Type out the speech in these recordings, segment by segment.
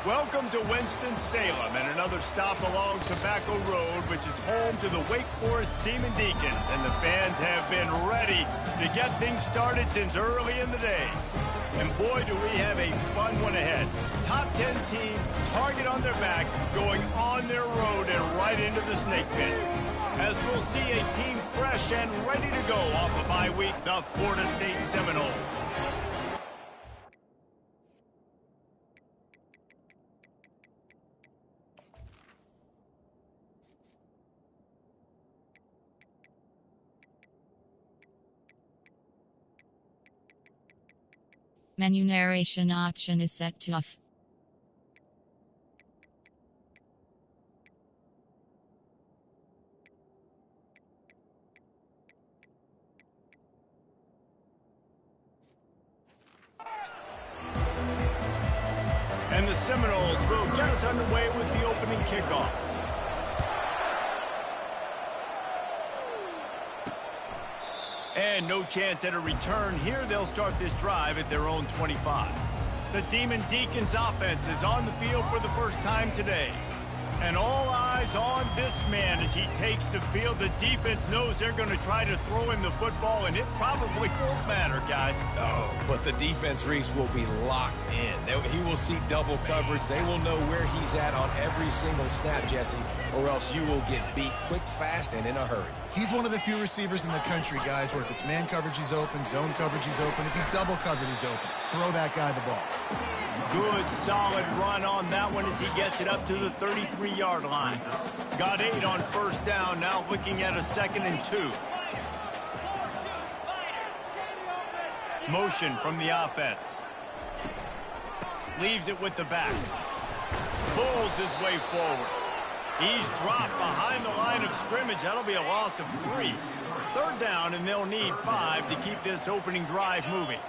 Welcome to Winston-Salem and another stop along Tobacco Road, which is home to the Wake Forest Demon Deacons, and the fans have been ready to get things started since early in the day. And boy, do we have a fun one ahead. Top 10 team, target on their back, going on their road and right into the snake pit. As we'll see a team fresh and ready to go off a bye week, the Florida State Seminoles. Menu narration option is set to off. And the Seminoles will get us underway with the opening kickoff. And no chance at a return here. They'll start this drive at their own 25. The Demon Deacons offense is on the field for the first time today. And all eyes on this man as he takes the field. The defense knows they're going to try to throw him the football, and it probably won't matter, guys. Oh, but the defense, Reese, will be locked in. He will see double coverage. They will know where he's at on every single snap, Jesse, or else you will get beat quick, fast, and in a hurry. He's one of the few receivers in the country, guys, where if it's man coverage, he's open, zone coverage, he's open. If he's double covered, he's open. Throw that guy the ball. Good, solid run on that one as he gets it up to the 33-yard line. Got 8 on first down, now looking at a 2nd and 2. Motion from the offense. Leaves it with the back. Pulls his way forward. He's dropped behind the line of scrimmage. That'll be a loss of 3. 3rd down, and they'll need 5 to keep this opening drive moving.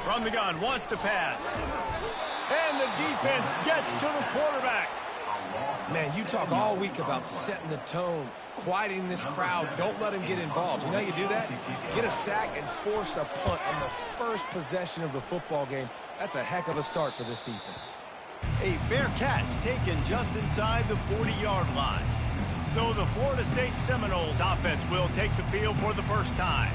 From the gun, wants to pass. And the defense gets to the quarterback. Man, you talk all week about setting the tone, quieting this crowd. Don't let him get involved. You know how you do that? Get a sack and force a punt on the first possession of the football game. That's a heck of a start for this defense. A fair catch taken just inside the 40-yard line. So the Florida State Seminoles offense will take the field for the first time.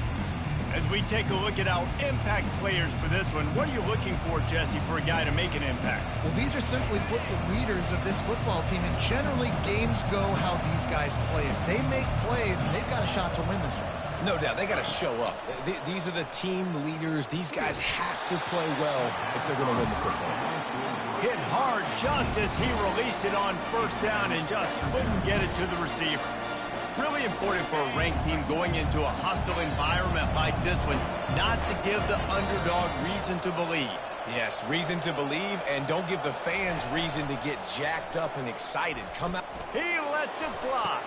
As we take a look at our impact players for this one, what are you looking for, Jesse, for a guy to make an impact? Well, these are simply put the leaders of this football team, and generally games go how these guys play. If they make plays, then they've got a shot to win this one. No doubt, they got to show up. These are the team leaders. These guys have to play well if they're going to win the football game. Hit hard just as he released it on first down and just couldn't get it to the receiver. Really important for a ranked team going into a hostile environment like this one, not to give the underdog reason to believe. Yes, reason to believe, and don't give the fans reason to get jacked up and excited. Come out. He lets it fly.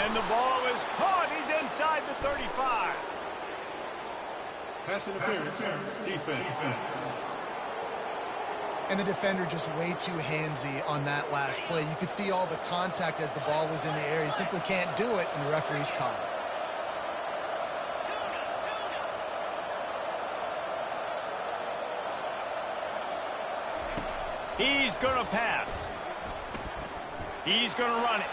And the ball is caught. He's inside the 35. Pass interference, defense. And the defender just way too handsy on that last play. You could see all the contact as the ball was in the air. He simply can't do it, and the referee's caught it. He's going to pass. He's going to run it.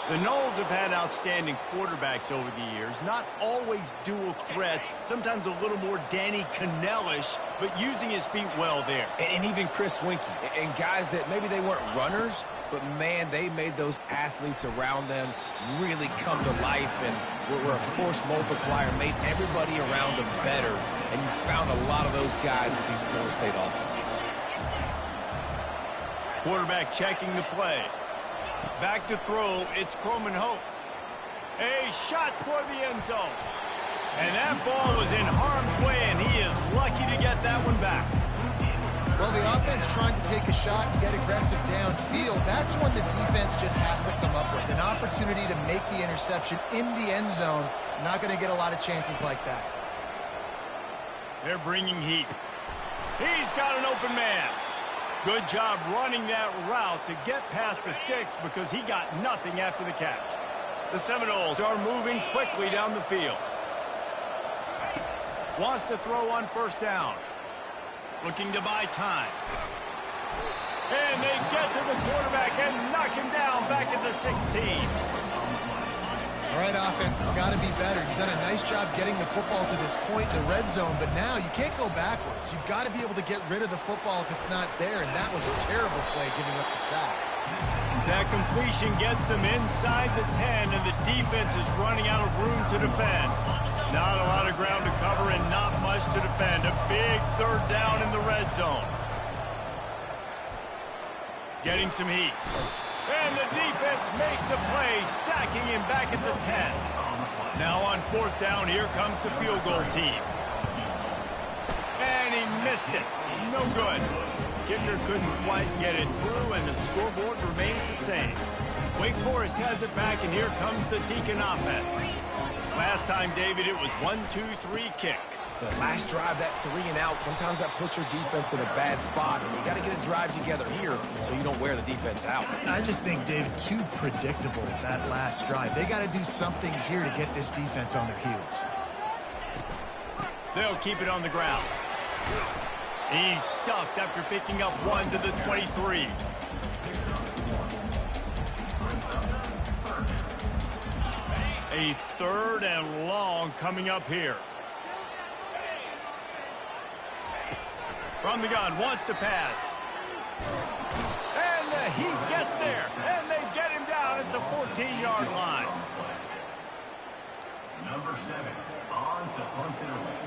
The Noles have had outstanding quarterbacks over the years, not always dual threats, sometimes a little more Danny Cannell-ish, but using his feet well there. And even Chris Winkie, and guys that maybe they weren't runners, but man, they made those athletes around them really come to life and were a force multiplier, made everybody around them better, and you found a lot of those guys with these Florida State offenses. Quarterback checking the play. Back to throw, it's Croman Hope. A shot toward the end zone. And that ball was in harm's way, and he is lucky to get that one back. Well, the offense trying to take a shot and get aggressive downfield, that's when the defense just has to come up with an opportunity to make the interception in the end zone. Not going to get a lot of chances like that. They're bringing heat. He's got an open man. Good job running that route to get past the sticks because he got nothing after the catch. The Seminoles are moving quickly down the field. Wants to throw on first down. looking to buy time. And they get to the quarterback and knock him down back at the 16. All right, offense has got to be better. You've done a nice job getting the football to this point in the red zone, but now you can't go backwards. You've got to be able to get rid of the football if it's not there, and that was a terrible play giving up the sack. That completion gets them inside the 10, and the defense is running out of room to defend. Not a lot of ground to cover and not much to defend. A big third down in the red zone. Getting some heat. And the defense makes a play, sacking him back at the 10. Now on fourth down, here comes the field goal team. And he missed it. No good. Kicker couldn't quite get it through, and the scoreboard remains the same. Wake Forest has it back, and here comes the Deacon offense. Last time, David, it was 1-2-3 kick. The last drive, that 3 and out, sometimes that puts your defense in a bad spot, and you got to get a drive together here so you don't wear the defense out. I just think, David, too predictable that last drive. They got to do something here to get this defense on their heels. They'll keep it on the ground. He's stuffed after picking up 1 to the 23. A third and long coming up here. From the gun, wants to pass. And he gets there. And they get him down at the 14-yard line. Number 7, on to punt it away.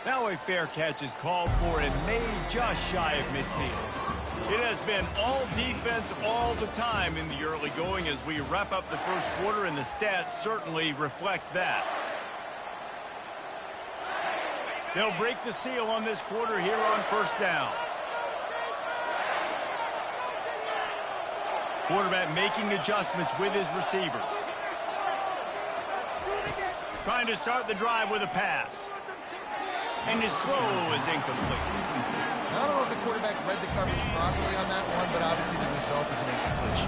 Now a fair catch is called for and made just shy of midfield. It has been all defense all the time in the early going as we wrap up the first quarter, and the stats certainly reflect that. They'll break the seal on this quarter here on first down. Quarterback making adjustments with his receivers. Trying to start the drive with a pass. And his throw is incomplete. I don't know if the quarterback read the coverage properly on that one, but obviously the result is an incompletion.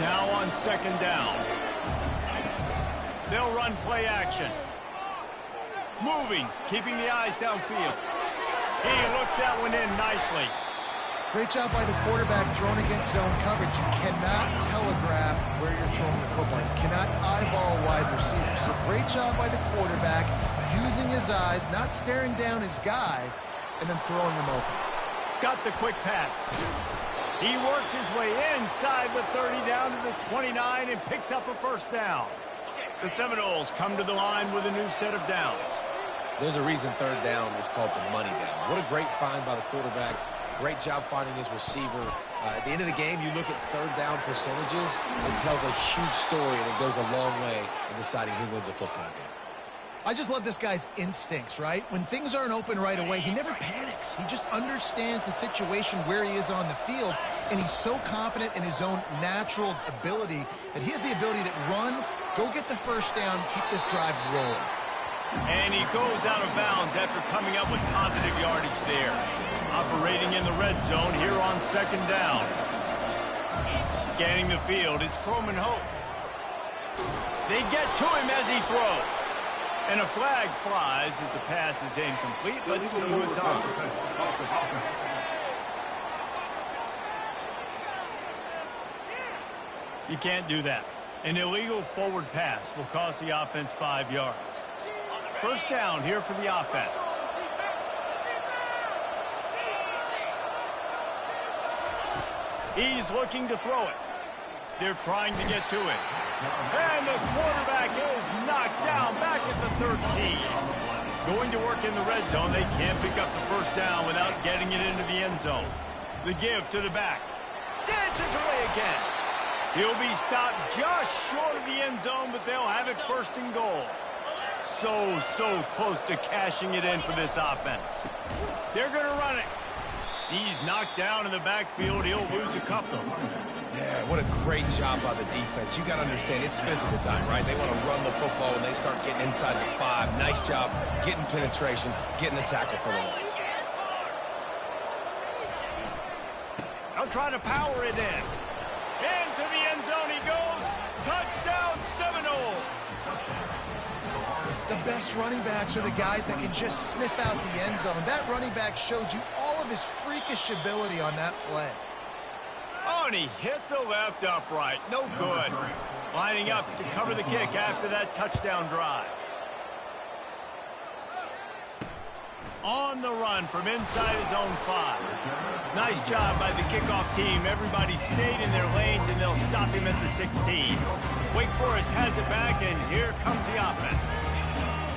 Now on second down. They'll run play action. Moving, keeping the eyes downfield. He looks that one in nicely. Great job by the quarterback throwing against zone coverage. You cannot telegraph where you're throwing the football. You cannot eyeball a wide receiver. So great job by the quarterback using his eyes, not staring down his guy, and then throwing him open. Got the quick pass. He works his way inside the 30 down to the 29 and picks up a first down. The Seminoles come to the line with a new set of downs. There's a reason third down is called the money down. What a great find by the quarterback. Great job finding his receiver. At the end of the game, you look at third down percentages. It tells a huge story, and it goes a long way in deciding who wins a football game. I just love this guy's instincts, right? When things aren't open right away, he never panics. He just understands the situation where he is on the field, and he's so confident in his own natural ability that he has the ability to run, go get the first down, keep this drive rolling. And he goes out of bounds after coming up with positive yardage there. Operating in the red zone here on second down. Scanning the field, it's Croman Hope. They get to him as he throws. And a flag flies as the pass is incomplete. Let's see what's on. You can't do that. An illegal forward pass will cost the offense 5 yards. First down here for the offense. He's looking to throw it. They're trying to get to it. And the quarterback is knocked down back at the 13. Going to work in the red zone. They can't pick up the first down without getting it into the end zone. The give to the back. Dances away again. He'll be stopped just short of the end zone, but they'll have it first and goal. So close to cashing it in for this offense. They're going to run it. He's knocked down in the backfield. He'll lose a couple. Yeah, what a great job by the defense. You got to understand, it's physical time, right? They want to run the football when they start getting inside the 5. Nice job getting penetration, getting the tackle for the loss. They'll try to power it in. Into the end zone he goes. Touchdown Seminoles. best running backs are the guys that can just sniff out the end zone. That running back showed you all of his freakish ability on that play. Oh, and he hit the left upright. No good. Lining up to cover the kick after that touchdown drive. On the run from inside his own 5. Nice job by the kickoff team. Everybody stayed in their lanes, and they'll stop him at the 16. Wake Forest has it back, and here comes the offense.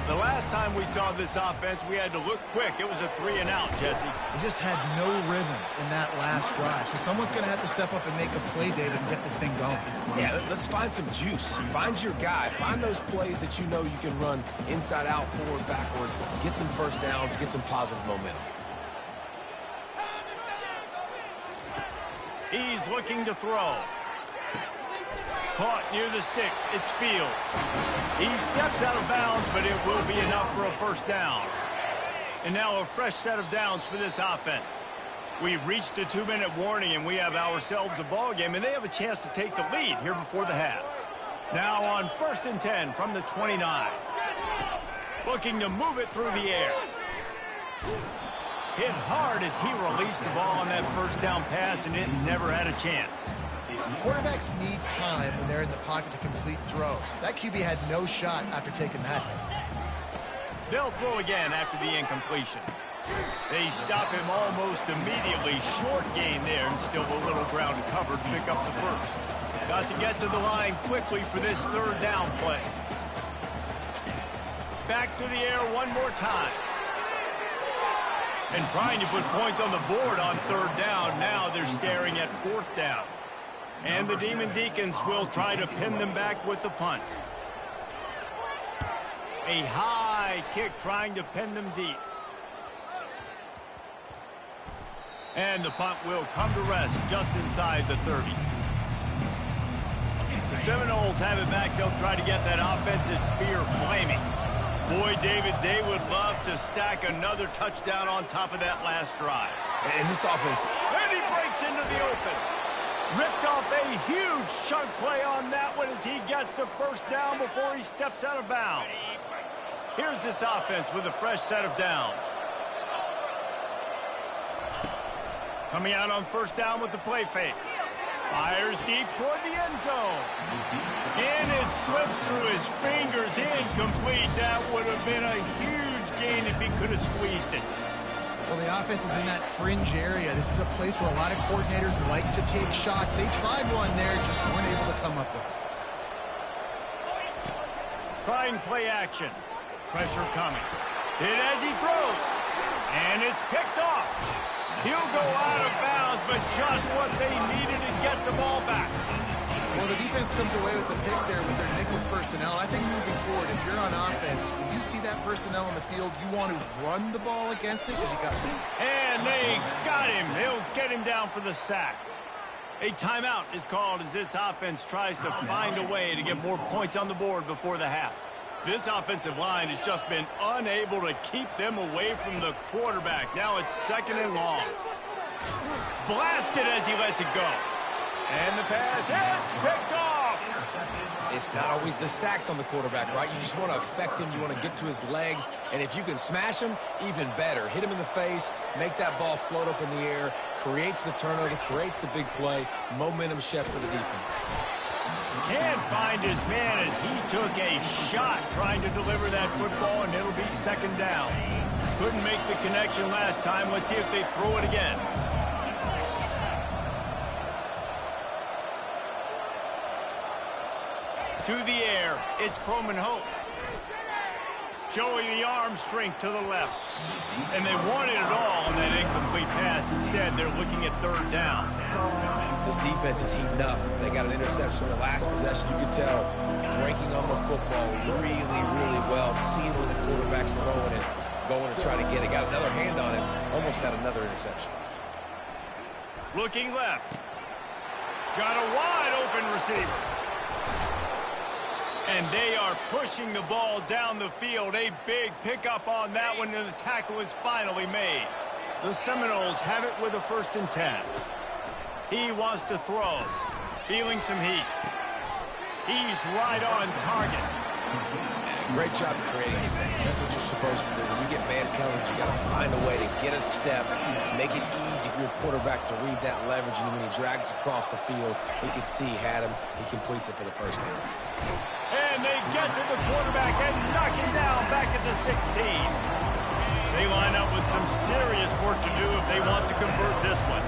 The last time we saw this offense, we had to look quick. It was a 3-and-out, Jesse. They just had no rhythm in that last drive. So someone's going to have to step up and make a play, David, and get this thing going. Yeah, let's find some juice. Find your guy. Find those plays that you know you can run inside out, forward, backwards. Get some first downs. Get some positive momentum. He's looking to throw. Caught near the sticks. It's Fields. He steps out of bounds, but it will be enough for a first down. And now a fresh set of downs for this offense. We've reached the 2-minute warning, and we have ourselves a ball game, and they have a chance to take the lead here before the half. Now on 1st and 10 from the 29. Looking to move it through the air. Hit hard as he released the ball on that first down pass, and it never had a chance. Quarterbacks need time when they're in the pocket to complete throws. That QB had no shot after taking that hit. They'll throw again after the incompletion. They stop him almost immediately. Short gain there, and still a little ground covered to pick up the first. Got to get to the line quickly for this 3rd down play. Back to the air one more time. And trying to put points on the board on 3rd down. Now they're staring at 4th down. And the Demon Deacons will try to pin them back with the punt. A high kick trying to pin them deep. And the punt will come to rest just inside the 30. The Seminoles have it back. They'll try to get that offensive spear flaming. Boy, David, they would love to stack another touchdown on top of that last drive. And this offense... And he breaks into the open. Ripped off a huge chunk play on that one as he gets the first down before he steps out of bounds. Here's this offense with a fresh set of downs. Coming out on 1st down with the play fake. Fires deep toward the end zone. And it slips through his fingers. Incomplete. That would have been a huge gain if he could have squeezed it. Well, the offense is in that fringe area. This is a place where a lot of coordinators like to take shots. They tried one there, just weren't able to come up with it. Trying play action. Pressure coming. Hit as he throws. And it's picked off. He'll go out of bounds, but just what they needed to get the ball back. Well, the defense comes away with the pick there with their nickel personnel. I think moving forward, if you're on offense, when you see that personnel on the field, you want to run the ball against it because you got to. And they got him. They'll get him down for the sack. A timeout is called as this offense tries to find a way to get more points on the board before the half. This offensive line has just been unable to keep them away from the quarterback. Now it's 2nd and long. Blasted as he lets it go. And the pass, it's picked off. It's not always the sacks on the quarterback, right? You just want to affect him. You want to get to his legs. And if you can smash him, even better. Hit him in the face, make that ball float up in the air, creates the turnover, creates the big play, momentum shift for the defense. Can't find his man as he took a shot trying to deliver that football, and it'll be 2nd down. Couldn't make the connection last time. Let's see if they throw it again. To the air, it's Coleman Hope. Showing the arm strength to the left. And they wanted it all on that incomplete pass. Instead, they're looking at 3rd down. This defense is heating up. They got an interception on the last possession. You can tell breaking on the football really, really well. Seeing where the quarterback's throwing it, going to try to get it. Got another hand on it. Almost had another interception. Looking left. Got a wide open receiver. And they are pushing the ball down the field. A big pickup on that one, and the tackle is finally made. The Seminoles have it with a 1st and 10. He wants to throw. Feeling some heat. He's right on target. Great job creating space. That's what you're supposed to do. When you get man coverage, you got to find a way to get a step, make it easy for your quarterback to read that leverage, and when he drags across the field, he can see he had him. He completes it for the first down. And they get to the quarterback and knock him down back at the 16. They line up with some serious work to do if they want to convert this one.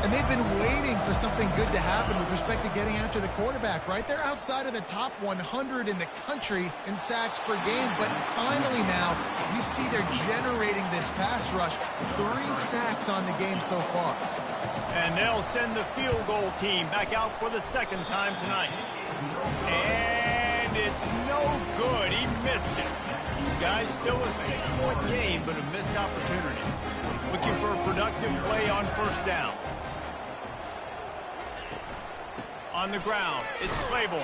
And they've been waiting for something good to happen with respect to getting after the quarterback, right? They're outside of the top 100 in the country in sacks per game, but finally now you see they're generating this pass rush. 3 sacks on the game so far. And they'll send the field goal team back out for the second time tonight. And it's no good. He missed it. Guys, still a 6-point game, but a missed opportunity. Looking for a productive play on first down. On the ground, it's Claiborne.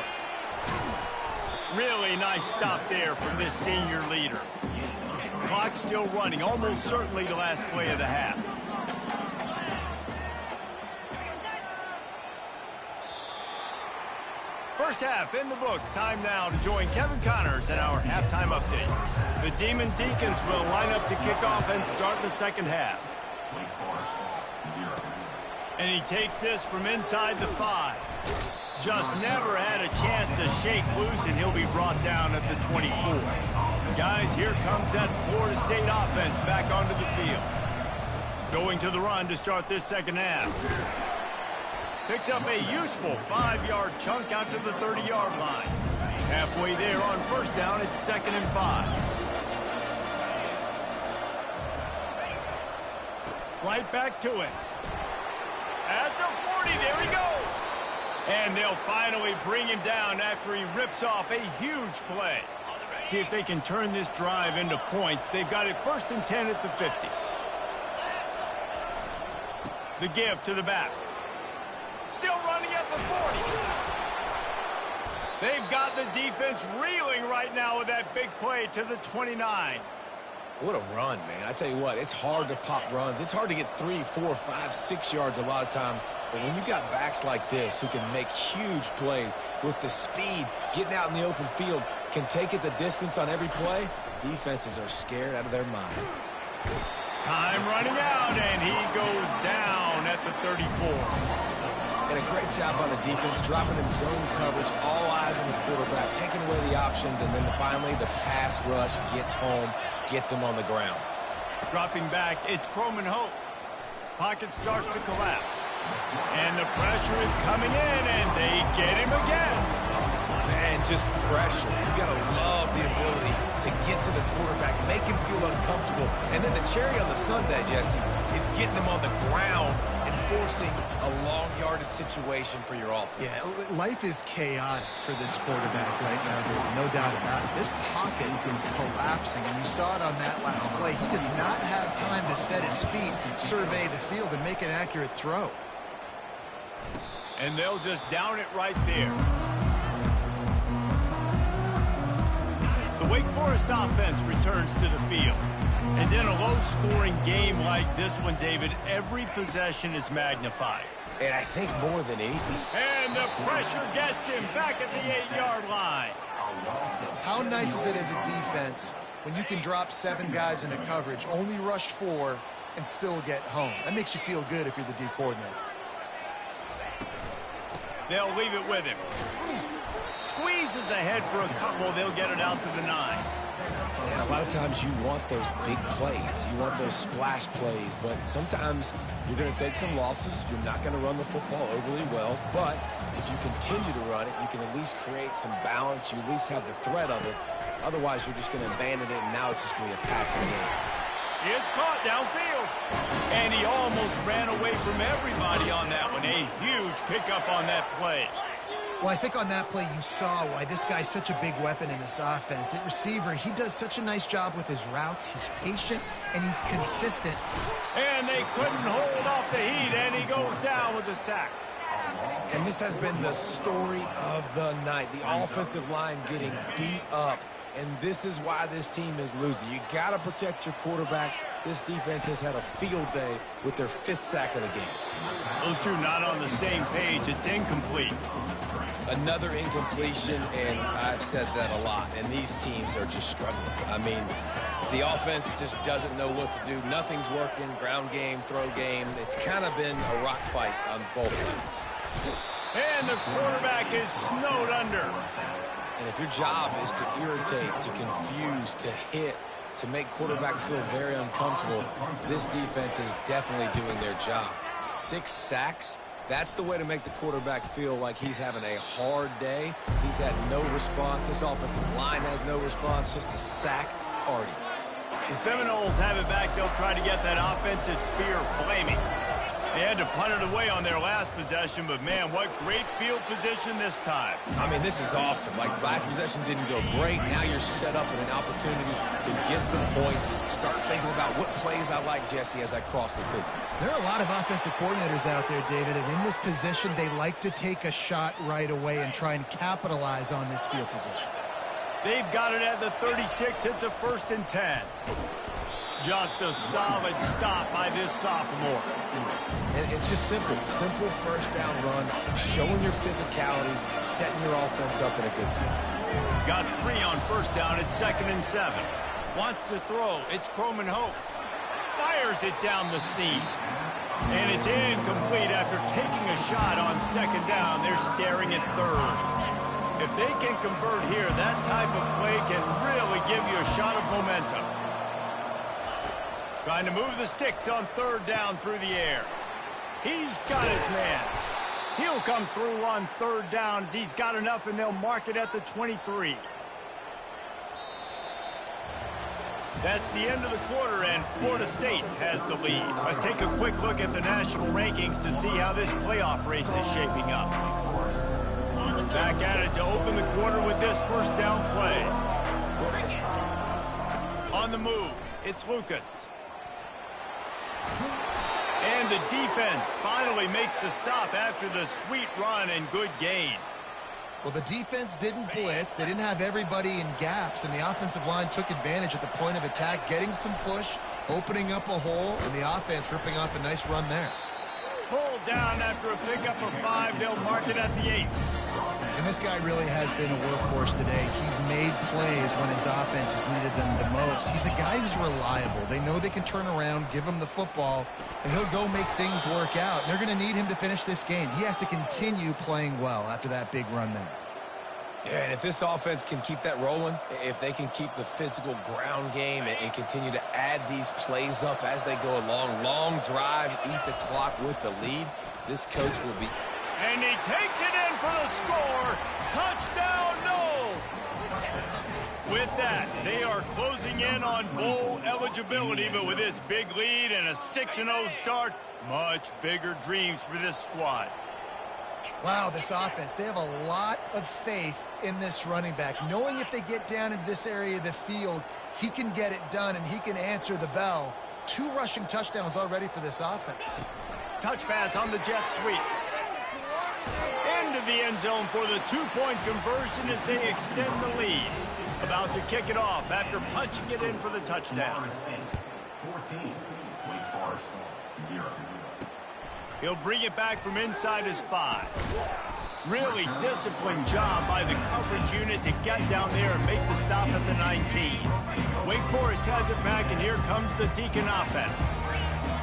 Really nice stop there from this senior leader. Clock still running, almost certainly the last play of the half. First half in the books. Time now to join Kevin Connors in our halftime update. The Demon Deacons will line up to kick off and start the second half. And he takes this from inside the 5. Just never had a chance to shake loose, and he'll be brought down at the 24. Guys, here comes that Florida State offense back onto the field. Going to the run to start this second half. Picks up a useful 5-yard chunk out to the 30-yard line. Halfway there on first down, it's 2nd and 5. Right back to it. At the 40, there he goes. And they'll finally bring him down after he rips off a huge play. See if they can turn this drive into points. They've got it 1st and 10 at the 50. The give to the back. Still running at the 40. They've got the defense reeling right now with that big play to the 29. What a run, man. I tell you what, it's hard to pop runs. It's hard to get 3, 4, 5, 6 yards a lot of times. But when you got backs like this who can make huge plays with the speed, getting out in the open field, can take it the distance on every play, defenses are scared out of their mind. Time running out, and he goes down at the 34. And a great job by the defense, dropping in zone coverage, all eyes on the quarterback, taking away the options, and then finally the pass rush gets home, gets him on the ground. Dropping back, it's Croman Hope. Pocket starts to collapse. And the pressure is coming in, and they get him again. Man, just pressure. You got to love the ability to get to the quarterback, make him feel uncomfortable. And then the cherry on the sundae, Jesse, is getting him on the ground and forcing a long yardage situation for your offense. Yeah, life is chaotic for this quarterback right now, David, no doubt about it. This pocket is collapsing, and you saw it on that last play. He does not have time to set his feet, survey the field, and make an accurate throw. And they'll just down it right there. The Wake Forest offense returns to the field. And in a low-scoring game like this one, David, every possession is magnified. And I think more than anything. And the pressure gets him back at the 8-yard line. How nice is it as a defense when you can drop 7 guys into coverage, only rush 4, and still get home? That makes you feel good if you're the D coordinator. They'll leave it with him. Squeezes ahead for a couple. They'll get it out to the 9. And a lot of times you want those big plays. You want those splash plays. But sometimes you're going to take some losses. You're not going to run the football overly well. But if you continue to run it, you can at least create some balance. You at least have the threat of it. Otherwise, you're just going to abandon it, and now it's just going to be a passing game. It's caught downfield. And he almost ran away from everybody on that one. A huge pickup on that play. Well, I think on that play you saw why this guy's such a big weapon in this offense. At receiver, he does such a nice job with his routes. He's patient, and he's consistent. And they couldn't hold off the heat, and he goes down with the sack. And this has been the story of the night. The offensive line getting beat up. And this is why this team is losing. You got to protect your quarterback. This defense has had a field day with their 5th sack of the game. Those two not on the same page. It's incomplete. Another incompletion, and I've said that a lot, and these teams are just struggling. I mean, the offense just doesn't know what to do. Nothing's working, ground game, throw game. It's kind of been a rock fight on both sides. And the quarterback is snowed under. And if your job is to irritate, to confuse, to hit, to make quarterbacks feel very uncomfortable, this defense is definitely doing their job. 6 sacks. That's the way to make the quarterback feel like he's having a hard day. He's had no response. This offensive line has no response. Just a sack party. The Seminoles have it back. They'll try to get that offensive spear flaming. They had to punt it away on their last possession, but man, what great field position this time. I mean, this is awesome. Like, last possession didn't go great. Now you're set up with an opportunity to get some points. Start thinking about what plays I like, Jesse, as I cross the 50. There are a lot of offensive coordinators out there, David, and in this position, they like to take a shot right away and try and capitalize on this field position. They've got it at the 36. It's a 1st and 10. Just a solid stop by this sophomore. And it's just simple. Simple first down run, showing your physicality, setting your offense up in a good spot. Got 3 on 1st down. It's 2nd and 7. Wants to throw. It's Croman Hope. Fires it down the seam. And it's incomplete after taking a shot on 2nd down. They're staring at 3rd. If they can convert here, that type of play can really give you a shot of momentum. Trying to move the sticks on 3rd down through the air. He's got his man. He'll come through on 3rd down as he's got enough, and they'll mark it at the 23. That's the end of the quarter, and Florida State has the lead. Let's take a quick look at the national rankings to see how this playoff race is shaping up. Back at it to open the quarter with this 1st down play. On the move, it's Lucas. And the defense finally makes the stop after the sweet run and good gain. Well, the defense didn't blitz. They didn't have everybody in gaps, and the offensive line took advantage at the point of attack, getting some push, opening up a hole, and the offense ripping off a nice run there. Pulled down after a pickup of 5. They'll mark it at the 8. And this guy really has been a workhorse today. He's made plays when his offense has needed them the most. He's a guy who's reliable. They know they can turn around, give him the football, and he'll go make things work out. They're going to need him to finish this game. He has to continue playing well after that big run there. Yeah, and if this offense can keep that rolling, if they can keep the physical ground game and continue to add these plays up as they go along, long drives, eat the clock with the lead, this coach will be... And he takes it in for the score. Touchdown, Noles. With that, they are closing in on bowl eligibility, but with this big lead and a 6-0 start, much bigger dreams for this squad. Wow, this offense, they have a lot of faith in this running back, knowing if they get down into this area of the field, he can get it done and he can answer the bell. 2 rushing touchdowns already for this offense. Touch pass on the jet sweep. Into the end zone for the 2-point conversion as they extend the lead. About to kick it off after punching it in for the touchdown. 14, Wake Forest, 0. He'll bring it back from inside his 5. Really disciplined job by the coverage unit to get down there and make the stop at the 19. Wake Forest has it back, and here comes the Deacon offense.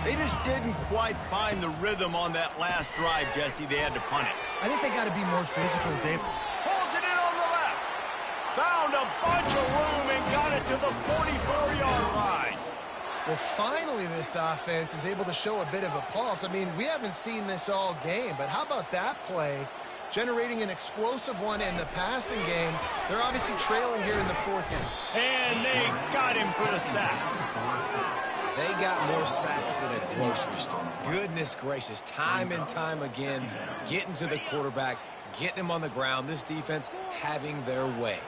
They just didn't quite find the rhythm on that last drive, Jesse. They had to punt it. I think they got to be more physical, Dave. Pulls it in on the left. Found a bunch of room and got it to the 44-yard line. Well, finally this offense is able to show a bit of a pulse. I mean, we haven't seen this all game, but how about that play? Generating an explosive one in the passing game. They're obviously trailing here in the 4th game. And they got him for the sack. They got more sacks than a grocery store. Goodness gracious, time and time again, getting to the quarterback, getting him on the ground. This defense having their way.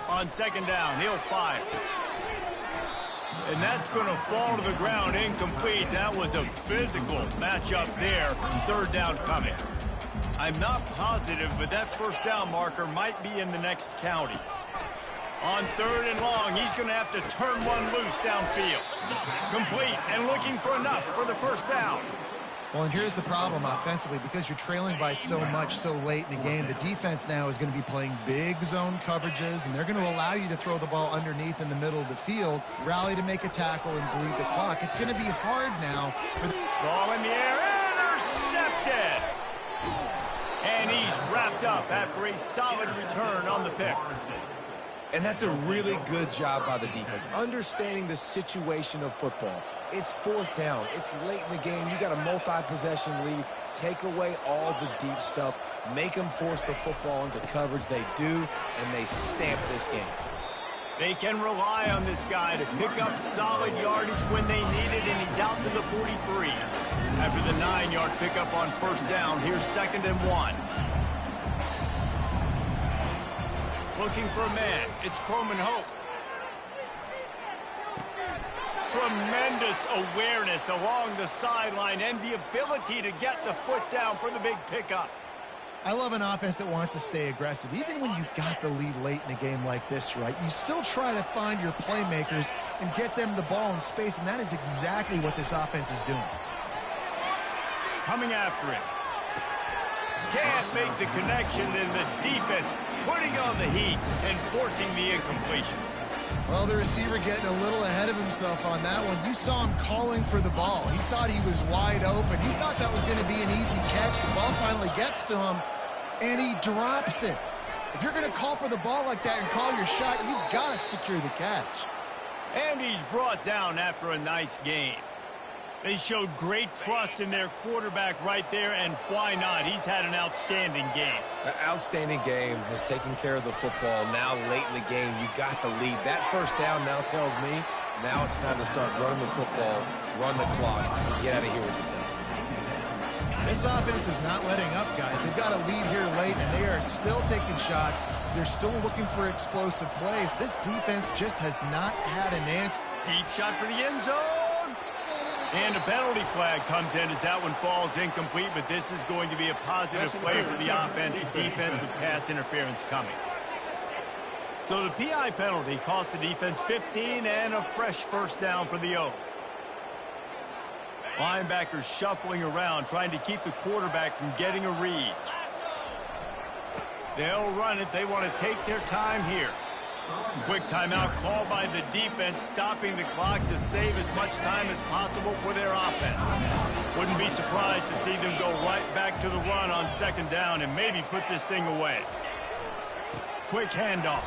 On 2nd down, he'll fire. And that's going to fall to the ground incomplete. That was a physical matchup there. 3rd down coming. I'm not positive, but that 1st down marker might be in the next county. On 3rd and long, he's going to have to turn one loose downfield. Complete and looking for enough for the 1st down. Well, and here's the problem offensively. Because you're trailing by so much so late in the game, the defense now is going to be playing big zone coverages, and they're going to allow you to throw the ball underneath in the middle of the field, rally to make a tackle, and bleed the clock. It's going to be hard now for the ball in the air, intercepted. And he's wrapped up after a solid return on the pick. And that's a really good job by the defense, understanding the situation of football. It's fourth down. It's late in the game. You got a multi-possession lead. Take away all the deep stuff. Make them force the football into coverage. They do, and they stamp this game. They can rely on this guy to pick up solid yardage when they need it, and he's out to the 43. After the 9-yard pickup on first down, here's 2nd and 1. Looking for a man. It's Coleman Hope. Tremendous awareness along the sideline and the ability to get the foot down for the big pickup. I love an offense that wants to stay aggressive. Even when you've got the lead late in the game like this, right, you still try to find your playmakers and get them the ball in space, and that is exactly what this offense is doing. Coming after it. Can't make the connection, and the defense putting on the heat and forcing the incompletion. Well, the receiver getting a little ahead of himself on that one. You saw him calling for the ball. He thought he was wide open. He thought that was going to be an easy catch. The ball finally gets to him, and he drops it. If you're going to call for the ball like that and call your shot, you've got to secure the catch. And he's brought down after a nice game. They showed great trust in their quarterback right there, and why not? He's had an outstanding game. An outstanding game, has taken care of the football. Now, late in the game, you got the lead. That first down now tells me now it's time to start running the football, run the clock, get out of here with the day. This offense is not letting up, guys. They've got a lead here late, and they are still taking shots. They're still looking for explosive plays. This defense just has not had an answer. Deep shot for the end zone. And a penalty flag comes in as that one falls incomplete, but this is going to be a positive play for the offense. Defense with pass interference coming. So the PI penalty cost the defense 15 and a fresh first down for the Oaks. Linebackers shuffling around, trying to keep the quarterback from getting a read. They'll run it. They want to take their time here. Quick timeout called by the defense, stopping the clock to save as much time as possible for their offense. Wouldn't be surprised to see them go right back to the run on 2nd down and maybe put this thing away. Quick handoff.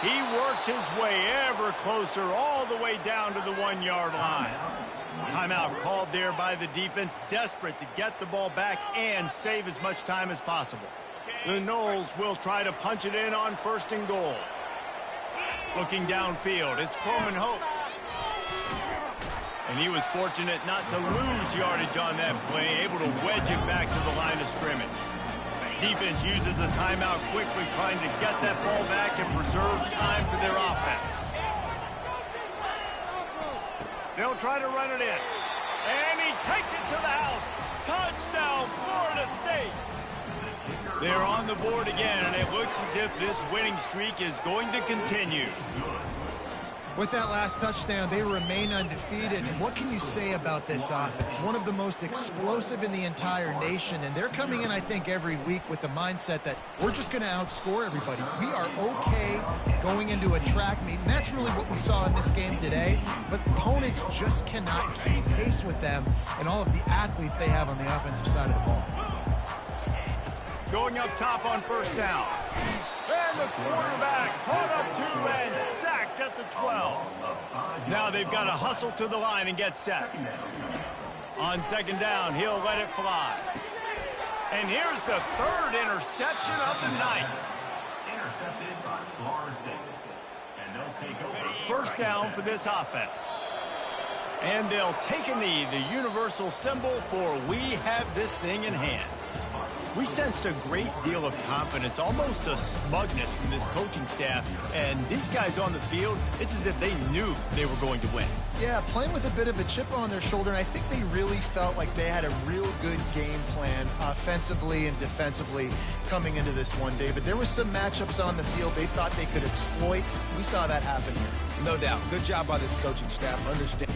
He works his way ever closer all the way down to the 1-yard line. Timeout called there by the defense, desperate to get the ball back and save as much time as possible. The Noles will try to punch it in on 1st and goal. Looking downfield, it's Coleman Hope. And he was fortunate not to lose yardage on that play, able to wedge it back to the line of scrimmage. Defense uses a timeout quickly, trying to get that ball back and preserve time for their offense. They'll try to run it in. And he takes it to the house. Touchdown, Florida State. They're on the board again, and it looks as if this winning streak is going to continue. With that last touchdown, they remain undefeated. And what can you say about this offense? One of the most explosive in the entire nation, and they're coming in, I think, every week with the mindset that we're just going to outscore everybody. We are okay going into a track meet, and that's really what we saw in this game today. But opponents just cannot keep pace with them and all of the athletes they have on the offensive side of the ball. Going up top on 1st down. And the quarterback caught up to and sacked at the 12. Now they've got to hustle to the line and get set. On 2nd down, he'll let it fly. And here's the 3rd interception of the night. Intercepted by Florida State. And they'll take over. 1st down for this offense. And they'll take a knee, the universal symbol for we have this thing in hand. We sensed a great deal of confidence, almost a smugness from this coaching staff. And these guys on the field, it's as if they knew they were going to win. Yeah, playing with a bit of a chip on their shoulder, and I think they really felt like they had a real good game plan offensively and defensively coming into this one, David. There was some matchups on the field they thought they could exploit. We saw that happen here. No doubt. Good job by this coaching staff. Understand.